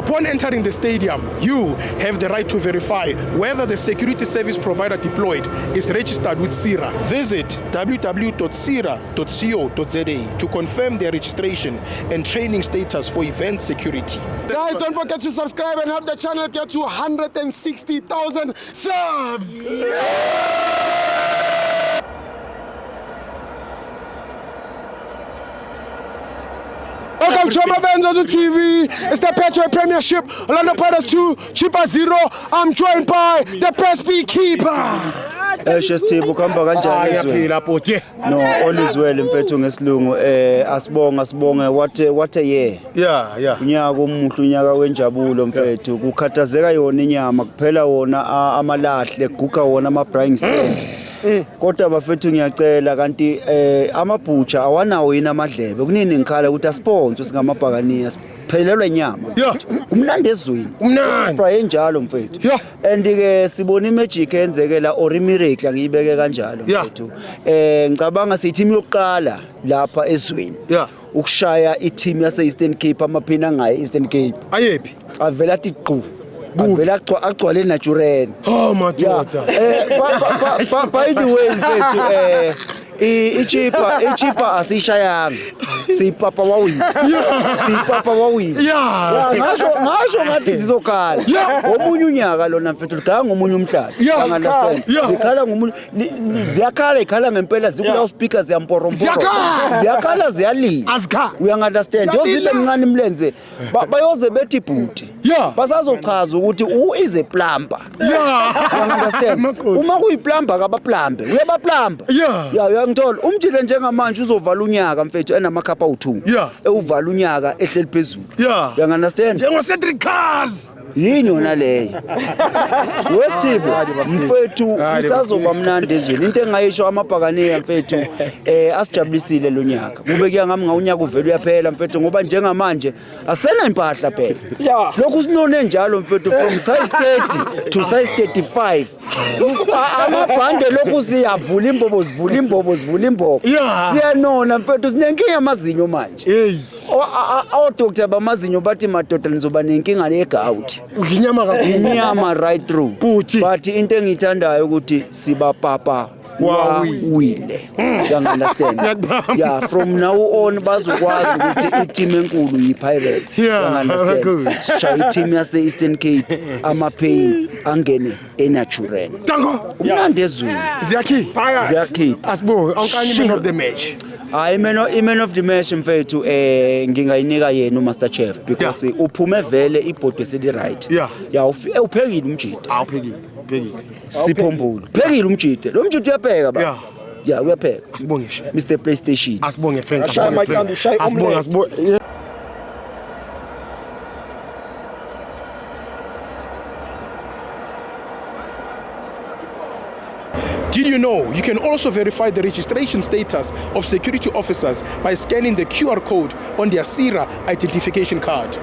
Upon entering the stadium, you have the right to verify whether the security service provider deployed is registered with SIRA. Visit www.sira.co.za to confirm their registration and training status for event security. Guys, don't forget to subscribe and help the channel get to 160,000 subs! Welcome to Amavenza TV. It's the Petro Premiership. Orlando Pirates 2, Chippa 0. I'm joined by the best beekeeper. Shesithibu kuhamba kanjani izwe? No, all is well mfethu ngesilungu. Asibonge what a year. Yeah. Unyaka omuhle, unyaka wenjabulo mfethu. Kukhathazeka yona inyama, kuphela wona amalahle, guga wona ama-brying stand. Kodwa bafethu ngiyacela kanti amabhutsha awanawo yini amadlebe. Kunini ngikhala ukuthi asponse singamabhakaniya siphelelwe inyama. Umnandi ezweni. Spray njalo mfethu. And ke sibona imagic enzekela or miracle ngiyibeke kanjalo mfethu. Ngicabanga sithi yokuqala lapha ezweni. Ukushaya i-team yase Eastern Cape amaphina ngaye Eastern Cape. Ayephi? Avela athi qhu. Avela agcwale natural. Oh my God. By the way mfethu ichipa asishayanga sipapa wawini ngasho ngathi zizokhala omunye unyaka lona mfethu liganga ngomunye umhlaba understand zikhala ngomunye ziyakhala ikhala ngempela zikula speaker ziyamporomporo ziyakhala ziyali uya understand yozibe emncane imlenze bayoze bethi bhuti basazochaza ukuthi is a plumber understand uma kuyiplumber kabaplumber uyabaplumber ngithola umjile njengamanje uzovala unyaka mfethu enamakhapha u2 ewuvala unyaka ehleli phezulu you understand njengo Cedric Cars yini yona leyo Wesithibu mfethu usazoba mnandi ezweni into engayisho amabhakaniya mfethu asijabulisile lo nyaka kube kuyangami ngaunyaka uvela uyaphela mfethu ngoba njengamanje asena impahla phela lokhu sinone njalo mfethu from size 30 to size 35 amabhande lokhu siyavula imbobo siyanona mfethu sinenkinga amazinyo manje doctor bamazinyo bathi madoda nizoba nenkinga legout udlinyama kakhulu inyama right through but into engithandayo ukuthi siba papa wawile you understand from now on bazokwazi ukuthi i-team enkulu yi-Pirates you understand shaya i-team yase Eastern Cape ama-pain angene enatural umnandi ezweni ziyakhipha asibo awukanye man of the match man of the match mfethu ngingayinika yena uMaster Chef because uphume vele ibhodwe seli right uphekile umjito Siphombulu phekile umjito lo mjito uyapheka ba uyapheka asibonge Mr PlayStation asibonge friend asibonge Did you know you can also verify the registration status of security officers by scanning the QR code on their SIRA identification card?